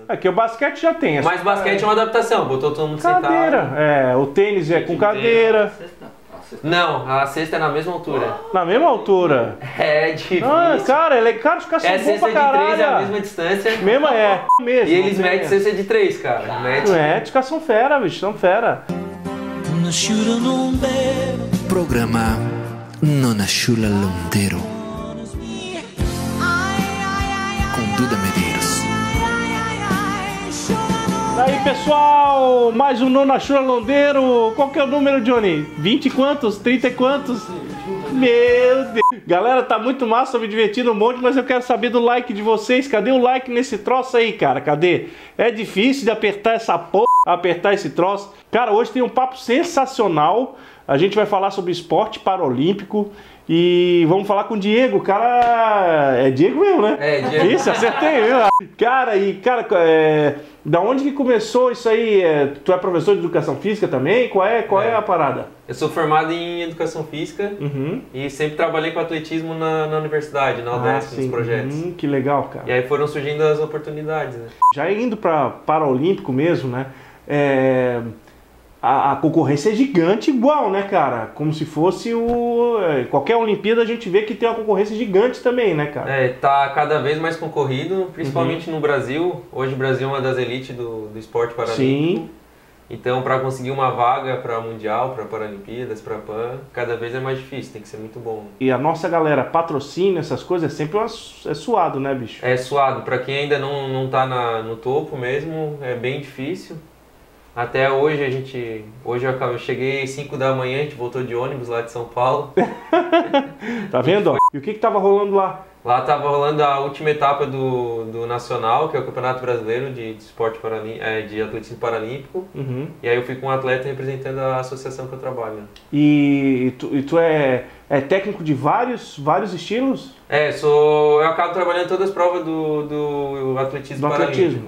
Aqui o basquete já tem. Mas basquete é uma adaptação, botou todo mundo cadeira. sentado. O tênis é com cadeira. Não, a cesta é na mesma altura. Na mesma altura? É difícil. Cara, os caras são bons pra caralho. Cesta de 3 é a mesma distância. Mesmo. E eles metem cesta de 3, cara. Os caras são fera, bicho, são fera. Programa Non Asciula Londero com Duda Medeiros. Aí, pessoal, mais um Nona Chula Londeiro. Qual que é o número, Johnny? 20 e quantos? 30 e quantos? Meu Deus. Galera, tá muito massa, tô me divertindo um monte, mas eu quero saber do like de vocês. Cadê o like nesse troço aí, cara? Cadê? É difícil de apertar essa porra, apertar esse troço. Cara, hoje tem um papo sensacional. A gente vai falar sobre esporte paralímpico. E vamos falar com o Diego, o cara... É Diego mesmo, né? É, Diego. Isso, acertei, viu? Cara, da onde que começou isso aí? Tu é professor de educação física também? Qual é a parada? Eu sou formado em educação física e sempre trabalhei com atletismo na universidade, na UDESC, nos projetos. Que legal, cara. E aí foram surgindo as oportunidades, né? Já indo para Paralímpico mesmo, né? A concorrência é gigante igual, né, cara? Como se fosse qualquer Olimpíada a gente vê que tem uma concorrência gigante também, né, cara? Tá cada vez mais concorrido, principalmente no Brasil. Hoje o Brasil é uma das elites do esporte paralímpico. Sim. Então, para conseguir uma vaga para Mundial, para Paralimpíadas, para Pan, cada vez é mais difícil, tem que ser muito bom. E a nossa galera patrocina essas coisas, é sempre suado, né, bicho? É suado. Para quem ainda não tá no topo mesmo, é bem difícil. Até hoje hoje eu cheguei às 5 da manhã, a gente voltou de ônibus lá de São Paulo. Tá vendo? E o que tava rolando lá? Lá tava rolando a última etapa do Nacional, que é o Campeonato Brasileiro de Esporte de Atletismo Paralímpico. E aí eu fui com um atleta representando a associação que eu trabalho. E tu é técnico de vários estilos? Eu acabo trabalhando todas as provas do atletismo paralímpico.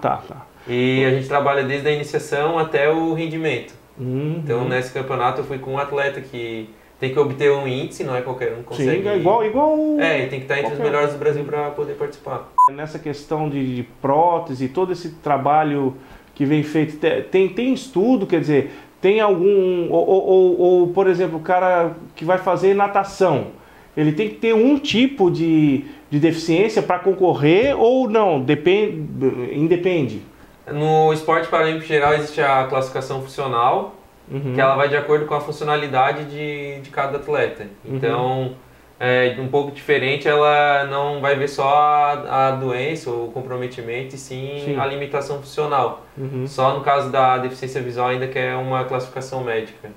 Tá. E a gente trabalha desde a iniciação até o rendimento. Então nesse campeonato eu fui com um atleta que tem que obter um índice, não é qualquer um consegue. Sim, é igual. E tem que estar entre os melhores do Brasil para poder participar. Nessa questão de prótese, todo esse trabalho que vem feito, tem estudo, quer dizer, tem algum... Ou, por exemplo, o cara que vai fazer natação, ele tem que ter um tipo de deficiência para concorrer ou não? Independe? No esporte paralímpico geral existe a classificação funcional, que ela vai de acordo com a funcionalidade de cada atleta. Então, um pouco diferente, ela não vai ver só a doença ou o comprometimento, e sim a limitação funcional. Só no caso da deficiência visual ainda que é uma classificação médica.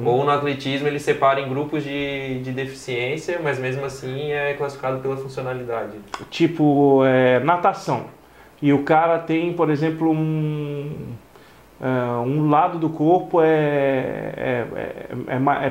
Ou no atletismo ele separa em grupos de deficiência, mas mesmo assim é classificado pela funcionalidade. Tipo, natação. E o cara tem, por exemplo, um lado do corpo é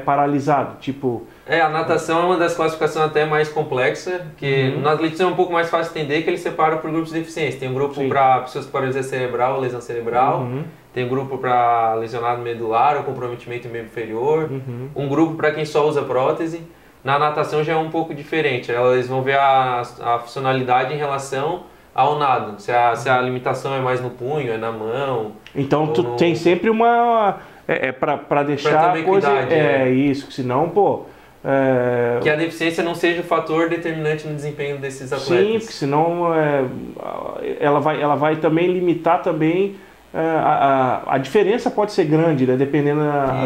paralisado, tipo... A natação é uma das classificações até mais complexas, que no atletismo é um pouco mais fácil de entender, que ele separa por grupos de deficiência. Tem um grupo para pessoas com paralisia cerebral ou lesão cerebral, tem um grupo para lesionado medular ou comprometimento em membro inferior, um grupo para quem só usa prótese. Na natação já é um pouco diferente, eles vão ver a funcionalidade em relação ao nado, se a limitação é mais no punho, é na mão. Então tu tem sempre uma... para deixar a coisa... Isso, senão, que a deficiência não seja o fator determinante no desempenho desses atletas. Sim, porque senão ela vai também limitar também... A diferença pode ser grande, né, dependendo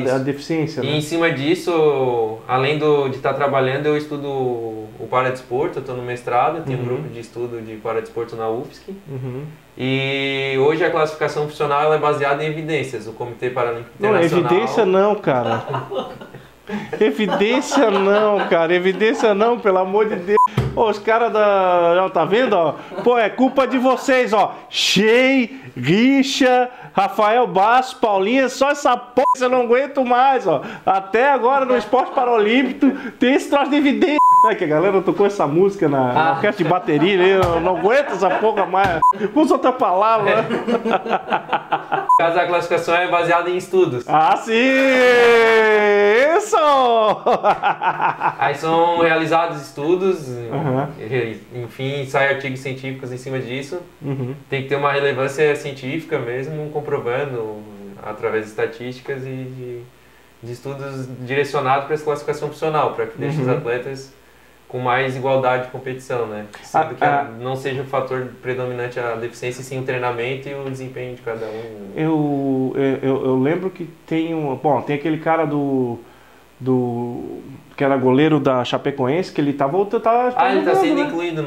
da deficiência. E né? Em cima disso, além de estar trabalhando, eu estudo o paradesporto, eu estou no mestrado, eu tenho um grupo de estudo de paradesporto na UFSC. E hoje a classificação funcional ela é baseada em evidências, o Comitê Paralímpico Internacional... Não, evidência não, cara. Evidência não, pelo amor de Deus. Os caras tá vendo, ó? É culpa de vocês, ó. Shea, Richa, Rafael Basso, Paulinha, só essa porra eu não aguento mais, ó. Até agora no esporte paralímpico tem esse troço de evidência. Que a galera tocou essa música na orquestra de bateria, né? Eu não aguento essa porra mais. Usa outra palavra. No caso, a classificação é baseada em estudos. Sim! Começou! Aí são realizados estudos, enfim, saem artigos científicos em cima disso. Tem que ter uma relevância científica mesmo, comprovando através de estatísticas e de estudos direcionados para essa classificação funcional, para que deixe os atletas com mais igualdade de competição, né? Sendo que não seja o fator predominante a deficiência, sim o treinamento e o desempenho de cada um. Eu lembro que tem tem aquele cara que era goleiro da Chapecoense, que ele tá voltando. Ele tá sendo né? incluído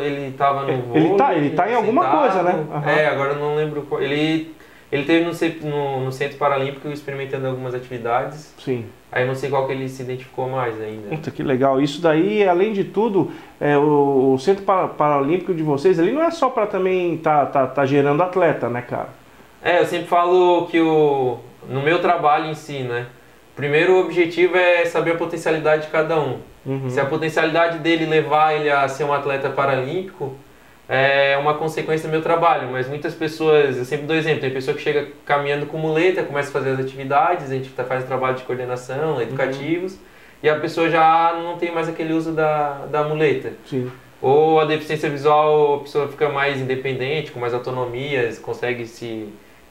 ele tava no vôlei. Ele tá em alguma coisa, né? Agora eu não lembro qual. Ele teve no Centro Paralímpico experimentando algumas atividades. Sim. Aí eu não sei qual que ele se identificou mais ainda. Puta, que legal. Isso daí, além de tudo, o Centro Paralímpico de vocês ali não é só para também tá gerando atleta, né, cara? Eu sempre falo que no meu trabalho em si, né? Primeiro o objetivo é saber a potencialidade de cada um. Se a potencialidade dele levar ele a ser um atleta paralímpico, é uma consequência do meu trabalho, mas muitas pessoas, eu sempre dou exemplo, tem pessoa que chega caminhando com muleta, começa a fazer as atividades, a gente faz trabalho de coordenação, educativos, e a pessoa já não tem mais aquele uso da muleta. Sim. Ou a deficiência visual, a pessoa fica mais independente, com mais autonomia, consegue se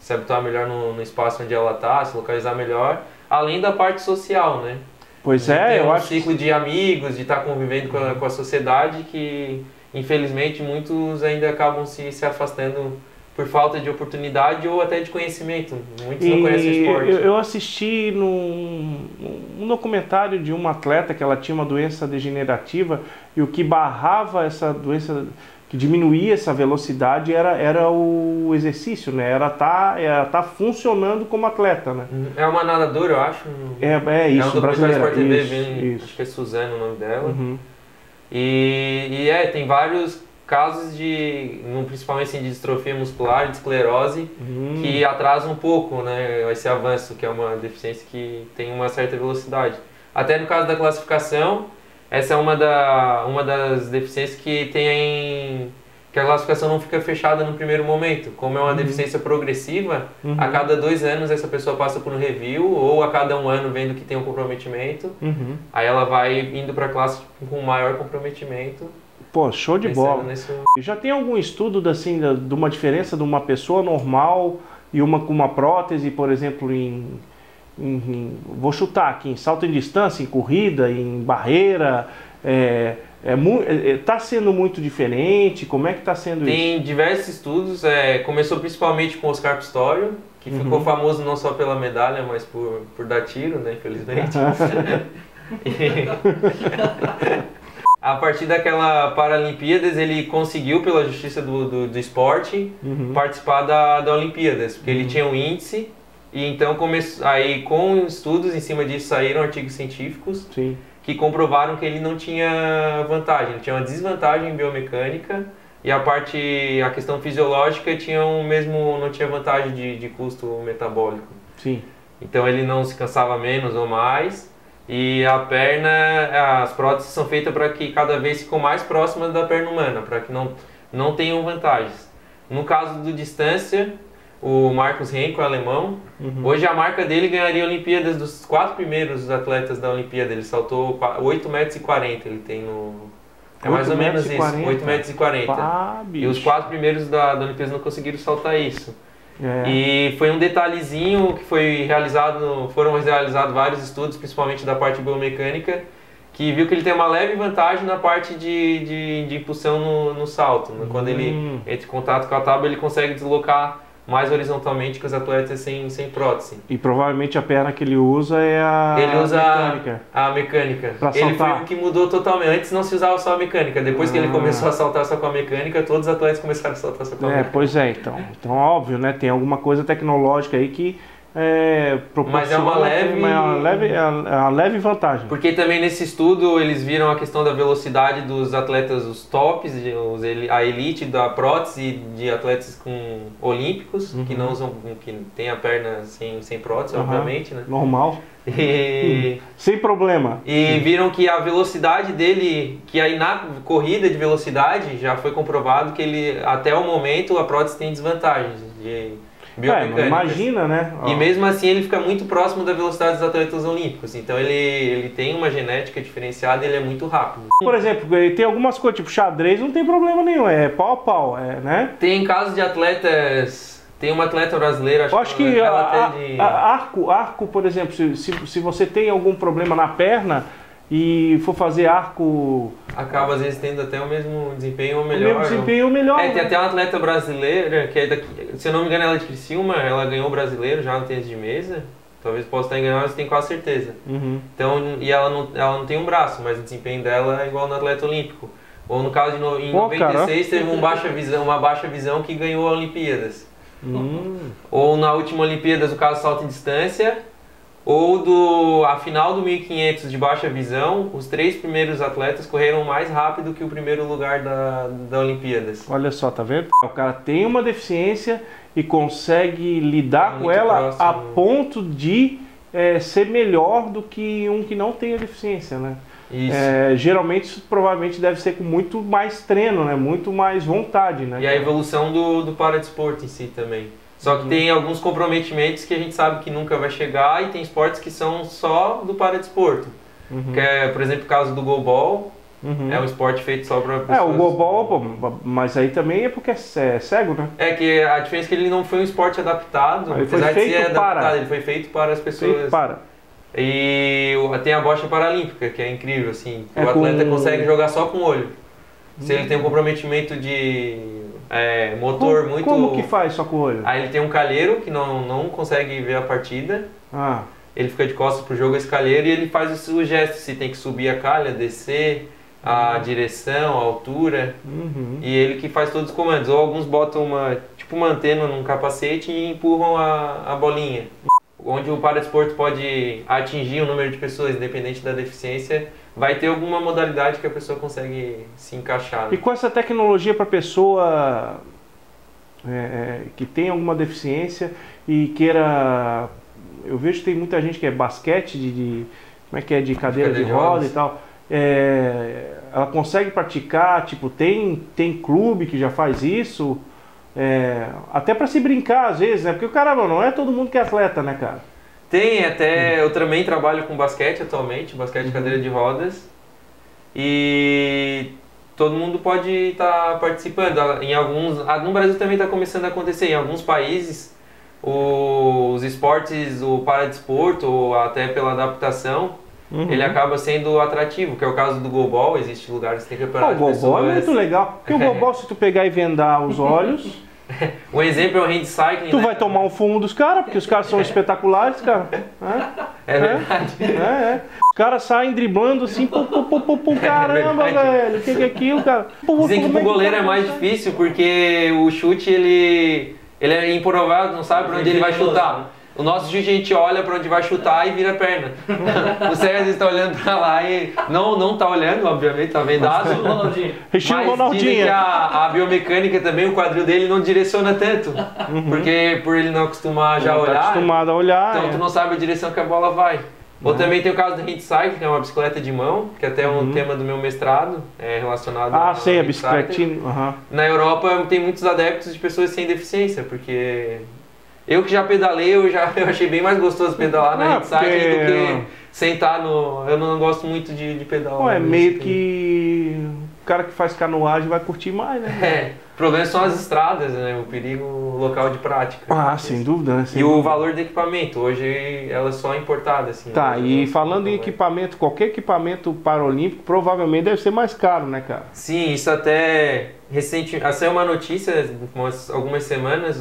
habituar melhor no espaço onde ela está, se localizar melhor, além da parte social, né? Pois eu acho. Um ciclo de amigos, de estar convivendo com a sociedade que... Infelizmente, muitos ainda acabam se afastando por falta de oportunidade ou até de conhecimento. Muitos não conhecem o esporte. Eu assisti num documentário de uma atleta que ela tinha uma doença degenerativa e o que barrava essa doença, que diminuía essa velocidade era o exercício, né? Era tá funcionando como atleta, né? É uma nadadora, eu acho. Isso, um brasileira. Sport TV, acho que é Suzana o nome dela. Tem vários casos principalmente assim, de distrofia muscular, de esclerose, que atrasam um pouco, né, esse avanço, que é uma deficiência que tem uma certa velocidade. Até no caso da classificação, essa é uma das deficiências que a classificação não fica fechada no primeiro momento. Como é uma deficiência progressiva, a cada 2 anos essa pessoa passa por um review, ou a cada 1 ano vendo que tem um comprometimento, aí ela vai indo para a classe com maior comprometimento. Pô, show de bola. Já tem algum estudo de uma diferença de uma pessoa normal e uma com uma prótese, por exemplo, vou chutar aqui, em salto em distância, em corrida, em barreira, tá sendo muito diferente? Como é que tá sendo isso? Tem diversos estudos, começou principalmente com Oscar Pistorius, que ficou famoso não só pela medalha, mas por dar tiro, né, infelizmente. A partir daquela Paralimpíadas, ele conseguiu, pela justiça do esporte, participar da Olimpíadas, porque ele tinha um índice, e então aí com estudos em cima disso saíram artigos científicos. Sim. Que comprovaram que ele não tinha vantagem, ele tinha uma desvantagem biomecânica e a questão fisiológica não tinha vantagem de custo metabólico. Sim. Então ele não se cansava menos ou mais e as próteses são feitas para que cada vez ficam mais próximas da perna humana, para que não tenham vantagens. No caso do distância, o Marcus Henkel, alemão, hoje a marca dele ganharia a Olimpíadas dos 4 primeiros atletas da Olimpíada. Ele saltou 8,40 metros, ele tem é mais ou menos isso, 8,40 metros. E os 4 primeiros da Olimpíada não conseguiram saltar isso. E foi um detalhezinho que foram realizados vários estudos, principalmente da parte biomecânica, que viu que ele tem uma leve vantagem na parte de impulsão no salto. Quando ele entra em contato com a tábua, ele consegue deslocar mais horizontalmente que os atletas sem prótese. E provavelmente a perna que ele usa é a mecânica. Ele foi o que mudou totalmente. Antes não se usava só a mecânica. Depois que ele começou a saltar só com a mecânica, todos os atletas começaram a saltar só com a mecânica. Pois é, então óbvio, né? Tem alguma coisa tecnológica aí que mas é uma leve vantagem. Porque também nesse estudo eles viram a questão da velocidade dos atletas, os tops, a elite da prótese de atletas olímpicos, que não usam, que tem a perna sem prótese, obviamente, né? Normal. Sem problema. E viram que a velocidade dele, que aí na corrida de velocidade já foi comprovado que até o momento a prótese tem desvantagens biomecânicas. Imagina, né? E mesmo assim ele fica muito próximo da velocidade dos atletas olímpicos. Então ele tem uma genética diferenciada e ele é muito rápido. Por exemplo, tem algumas coisas, tipo xadrez, não tem problema nenhum, é pau a pau, né? Tem casos de atletas... Tem uma atleta brasileira, acho que arco, por exemplo, se você tem algum problema na perna e for fazer arco... Acaba às vezes tendo até o mesmo desempenho ou O melhor. mesmo desempenho ou melhor. Tem até uma atleta brasileira, que é daqui, se eu não me engano ela é de Criciúma, ela ganhou o brasileiro já no tênis de mesa. Talvez possa estar enganado, mas tenho quase certeza. Então, e ela não tem um braço, mas o desempenho dela é igual no atleta olímpico. Ou no caso, em 96 teve uma baixa visão que ganhou a Olimpíadas. Ou na última Olimpíadas, o caso salto em distância, ou a final do 1500 de baixa visão, os 3 primeiros atletas correram mais rápido que o primeiro lugar da Olimpíadas. Olha só, tá vendo? O cara tem uma deficiência e consegue lidar com ela a ponto de ser melhor do que um que não tem a deficiência, né? Isso. Geralmente isso provavelmente deve ser com muito mais treino, né? Muito mais vontade, né? E a evolução do paradesporto em si também. Só que tem alguns comprometimentos que a gente sabe que nunca vai chegar e tem esportes que são só do paradesporto. Que é, por exemplo, o caso do goalball. É um esporte feito só para pessoas... o goalball, mas aí também é porque é cego, né? É que a diferença é que ele não foi um esporte adaptado, ele apesar de ser adaptado, ele foi feito para as pessoas... E tem a bocha paralímpica, que é incrível, assim. O atleta consegue jogar só com o olho. Se ele tem um comprometimento de motor muito... Como que faz só com o olho? Aí ele tem um calheiro que não consegue ver a partida. Ele fica de costas pro jogo, esse calheiro, e ele faz o gesto, se tem que subir a calha, descer, a direção, a altura. E ele que faz todos os comandos. Ou alguns botam uma antena num capacete e empurram a bolinha. Onde o paradesporto pode atingir um número de pessoas, independente da deficiência, vai ter alguma modalidade que a pessoa consegue se encaixar. E com essa tecnologia para a pessoa que tem alguma deficiência e queira... Eu vejo que tem muita gente que é basquete, de cadeira de roda e tal. Ela consegue praticar, tipo, tem clube que já faz isso... até pra se brincar às vezes, né? Porque o cara não é todo mundo que é atleta, né, cara? Tem, eu também trabalho com basquete atualmente, basquete de cadeira de rodas. E todo mundo pode estar participando. No Brasil também está começando a acontecer. Em alguns países, os esportes, o paradesporto, ou até pela adaptação, ele acaba sendo atrativo, que é o caso do goalball. Existe lugares que tem campeonato de pessoas... O goalball é muito legal, porque o goalball, se tu pegar e vendar os olhos... Um exemplo é o handcycling. Tu vai tomar um fumo dos caras, porque os caras são espetaculares, cara. É verdade. Os caras saem driblando assim, caramba, velho, o que é aquilo, cara? Dizem que pro goleiro é mais difícil, porque o chute, ele é improvável, não sabe pra onde ele vai chutar. O nosso chute a gente olha pra onde vai chutar e vira a perna. O Sérgio às vezes tá olhando pra lá e não tá olhando, obviamente, tá vendado. Mas dizem que a biomecânica também, o quadril dele não direciona tanto. Porque por ele não acostumar já a olhar. Tá acostumado a olhar. Então tu não sabe a direção que a bola vai. Ou também tem o caso do handcycle, que é uma bicicleta de mão, que até é um tema do meu mestrado, relacionado a bicicletinha. Na Europa tem muitos adeptos de pessoas sem deficiência, porque... Eu que já pedalei, eu achei bem mais gostoso pedalar na handcycle do que sentar no... Eu não gosto muito de pedalar. Meio que o cara que faz canoagem vai curtir mais, né? O problema são as estradas, né? O perigo local de prática. Sem dúvida, né? O valor do equipamento, hoje ela é só importada, assim. E falando em equipamento, qualquer equipamento paralímpico provavelmente deve ser mais caro, né, cara? Sim, isso até recentemente... Saiu uma notícia, algumas semanas,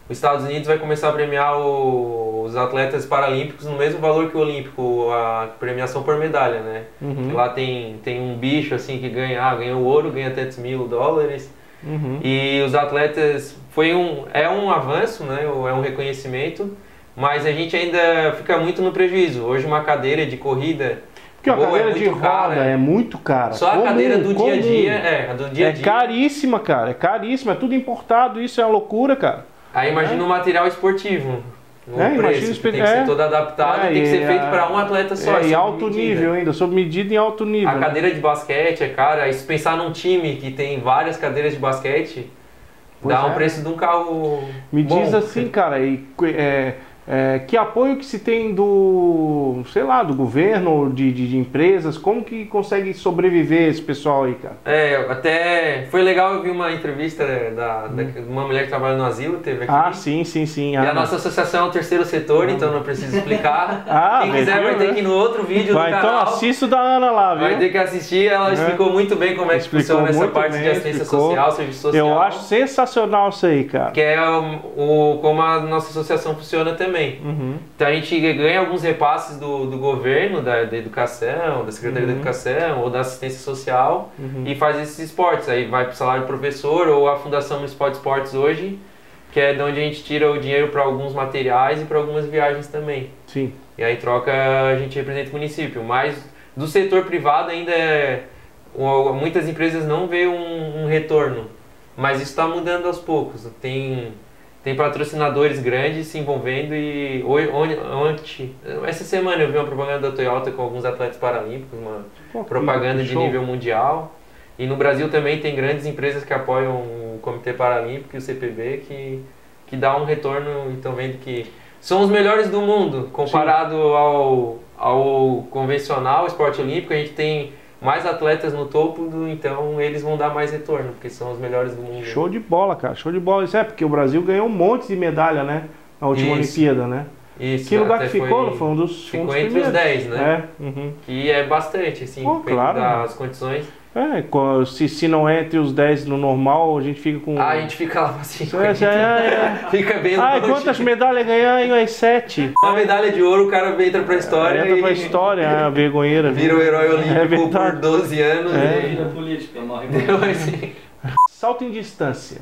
os Estados Unidos vai começar a premiar os atletas paralímpicos no mesmo valor que o olímpico, a premiação por medalha, né? Lá tem um bicho assim que ganha o ouro, ganha tantos $1.000. E os atletas, é um avanço, né? É um reconhecimento, mas a gente ainda fica muito no prejuízo. Hoje uma cadeira de corrida... Porque a cadeira de roda é muito cara. Só a cadeira do dia a dia, a do dia a dia. É caríssima, cara, é caríssima, é tudo importado, isso é uma loucura, cara. Aí imagina o material esportivo, o preço, que tem que ser todo adaptado, tem que ser feito para um atleta só. Em alto nível ainda, sob medida em alto nível. A cadeira de basquete é cara, e se pensar num time que tem várias cadeiras de basquete, Pois dá um é. preço de um carro Me bom. diz assim, cara, que apoio que se tem do, sei lá, do governo, de empresas, como que consegue sobreviver esse pessoal aí, cara? Até foi legal, eu vi uma entrevista de uma mulher que trabalha no asilo, teve aqui. Ah, sim. E a nossa associação é o terceiro setor, então não preciso explicar. Quem quiser vai ter que ir no outro vídeo do canal. Então assista o da Ana lá, viu? Vai ter que assistir, ela explicou muito bem como é que funciona essa parte de assistência social, serviço social. Eu acho sensacional isso aí, cara. Que é como a nossa associação funciona também. Então a gente ganha alguns repasses do governo, da educação, da Secretaria da Educação ou da assistência social e faz esses esportes. Aí vai para o salário do professor ou a Fundação Municipal de Esportes hoje, que é de onde a gente tira o dinheiro para alguns materiais e para algumas viagens também. Sim. E aí troca, a gente representa o município. Mas do setor privado ainda muitas empresas não vê um retorno. Mas isso está mudando aos poucos. Tem patrocinadores grandes se envolvendo e essa semana eu vi uma propaganda da Toyota com alguns atletas paralímpicos, uma propaganda de nível mundial. E no Brasil também tem grandes empresas que apoiam o Comitê Paralímpico e o CPB que dá um retorno e estão vendo que são os melhores do mundo comparado ao convencional esporte olímpico. A gente tem mais atletas no topo, então eles vão dar mais retorno, porque são os melhores do mundo. Show de bola, cara, show de bola. Isso porque o Brasil ganhou um monte de medalha, né? Na última Olimpíada, né? Isso. Que lugar que ficou? Foi um dos Ficou entre os 10, né? Que é bastante, assim, claro, das condições. Se não é entre os 10 no normal, a gente fica com... a gente fica lá assim. Fica bem longe. Quantas medalhas ganhar? As 7. Uma medalha de ouro, o cara entra pra história. Entra pra história, a vergonheira. Vira o herói olímpico por 12 anos. Vira política, morre. Salto em distância.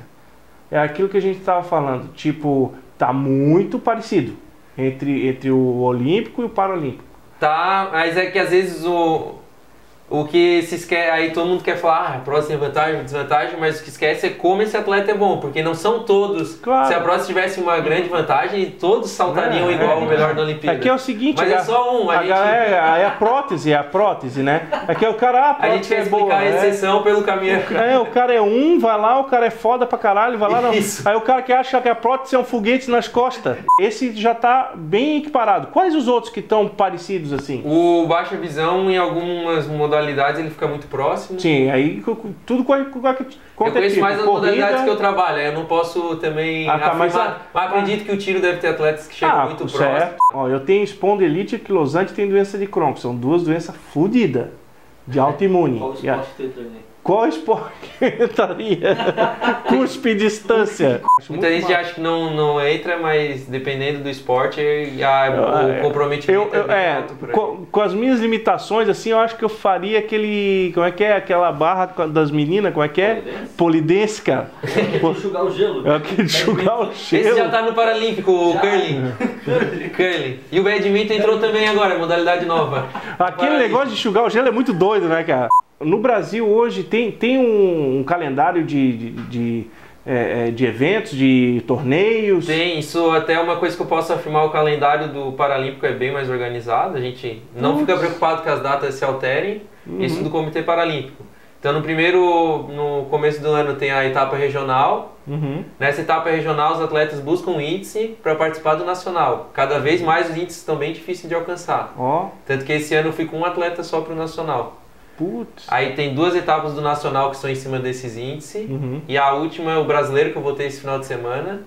É aquilo que a gente tava falando. Tipo, tá muito parecido entre o olímpico e o paralímpico. Tá, mas é que às vezes o que se esquece, aí todo mundo quer falar, próxima vantagem, desvantagem, mas o que esquece é como esse atleta é bom, porque não são todos. Claro. Se a próxima tivesse uma grande vantagem, todos saltariam igual o melhor da Olimpíada. Aqui é o seguinte, mas é só um. É a prótese, né? Aqui é o cara, a gente quer explicar a exceção pelo caminho. O cara é vai lá, o cara é foda pra caralho, vai lá. Não. Isso. Aí o cara que acha que a prótese é um foguete nas costas. Esse já tá bem equiparado. Quais os outros que estão parecidos assim? O baixa visão, em algumas modalidades, ele fica muito próximo. Sim, aí tudo com eu conheço mais as modalidades que eu trabalho, eu não posso também afirmar, mas acredito que o tiro deve ter atletas que chegam muito próximo. Ó, eu tenho espondilite anquilosante e tenho doença de Crohn, são duas doenças fodidas, de autoimune. Qual esporte tu entraria? Qual esporte entraria? Cuspe distância. Muita gente acha que não entra, mas dependendo do esporte, o comprometimento é alto por aí. Com as minhas limitações, assim, eu acho que eu faria aquele... Como é que é? Aquela barra das meninas, como é que é? Polidense, cara. Enxugar o gelo. É aquele enxugar o gelo. Esse já tá no Paralímpico, o curling. Curling. E o badminton entrou também agora, modalidade nova. Aquele negócio de enxugar o gelo é muito doido, né, cara? No Brasil hoje tem um calendário de eventos, de torneios? Tem, isso até é uma coisa que eu posso afirmar, o calendário do Paralímpico é bem mais organizado, a gente não fica preocupado que as datas se alterem, isso do Comitê Paralímpico. Então no começo do ano tem a etapa regional, nessa etapa regional os atletas buscam um índice para participar do nacional. Cada vez mais os índices estão bem difíceis de alcançar, tanto que esse ano eu fui com um atleta só para o nacional. Putz. Aí tem 2 etapas do nacional que são em cima desses índices. E a última é o brasileiro que eu voltei esse final de semana,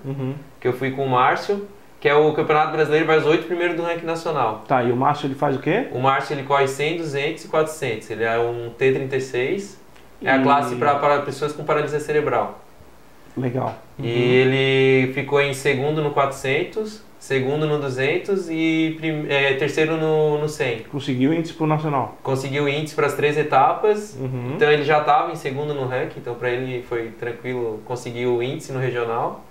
que eu fui com o Márcio, que é o Campeonato Brasileiro, vai os 8 primeiros do ranking nacional. Tá, e o Márcio ele faz o quê? O Márcio ele corre 100, 200 e 400. Ele é um T36, é a classe para pessoas com paralisia cerebral. Legal. E ele ficou em segundo no 400, segundo no 200 e terceiro no 100. Conseguiu índice pro nacional? Conseguiu índice para as 3 etapas, então ele já estava em segundo no ranking, então para ele foi tranquilo conseguir o índice no regional.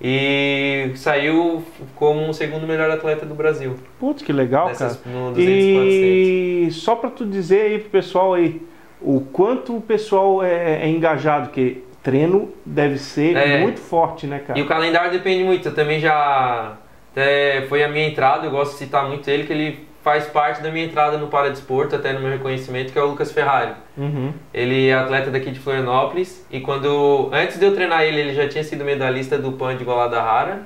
E saiu como um segundo melhor atleta do Brasil. Putz, que legal, cara. No 200 e 400. Só para tu dizer aí pro pessoal aí, o quanto o pessoal é engajado, que treino deve ser muito forte, né, cara? E o calendário depende muito. Eu também foi a minha entrada, eu gosto de citar muito ele, que ele faz parte da minha entrada no paradesporto, até no meu reconhecimento, que é o Lucas Ferrari. Ele é atleta daqui de Florianópolis e antes de eu treinar ele já tinha sido medalhista do PAN de Guadalajara,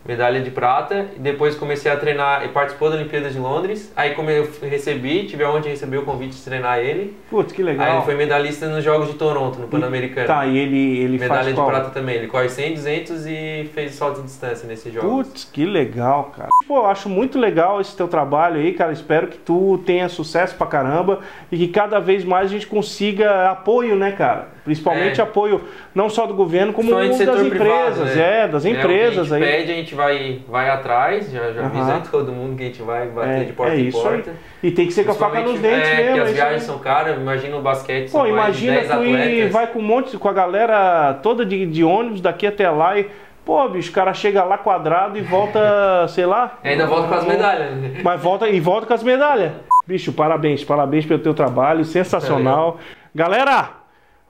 medalha de prata, e depois comecei a treinar e participou da Olimpíada de Londres. Aí como eu tive onde receber o convite de treinar ele. Putz, que legal. Aí ele foi medalhista nos Jogos de Toronto, no Pan-Americano. Tá, e ele medalha faz de prata também. Ele corre 100, 200 e fez salto de distância nesses jogos. Putz, que legal, cara. Pô, acho muito legal esse teu trabalho aí, cara. Espero que tu tenha sucesso pra caramba e que cada vez mais a gente consiga apoio, né, cara? Principalmente apoio não só do governo, como das empresas, privado, né? das empresas o que a gente aí. pede, a gente vai atrás, já avisa aí todo mundo que a gente vai bater de porta em porta. Aí. E tem que ser com a faca nos dentes mesmo. Porque as viagens são caras, imagina o basquete, são mais de 10 atletas. Imagina que vai com a galera toda de ônibus daqui até lá e... Pô, bicho, o cara chega lá quadrado e volta, sei lá... Ainda volta com as medalhas. Mas volta com as medalhas. Bicho, parabéns pelo teu trabalho, sensacional. Galera,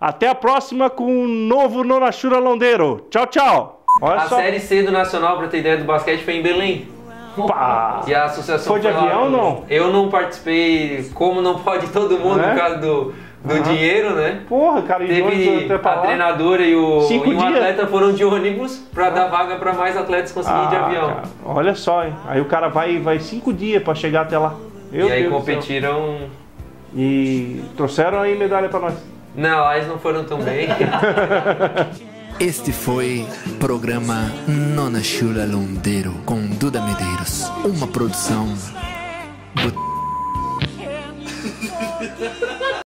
até a próxima com um novo Nonachura Londeiro. Tchau, tchau. Olha só. Série C do Nacional, pra ter ideia do basquete, foi em Belém. Pá. E a associação foi de avião ou não? Eu não participei, como não pode todo mundo, por causa do dinheiro, né? Porra, cara, teve a treinadora e um atleta foram de ônibus pra dar vaga pra mais atletas conseguirem de avião. Cara, olha só, hein? Aí o cara vai 5 dias pra chegar até lá. E aí competiram. E trouxeram aí medalha pra nós. Não, lá eles não foram tão bem. Este foi programa Nonachura Londeiro com Duda Medeiros, uma produção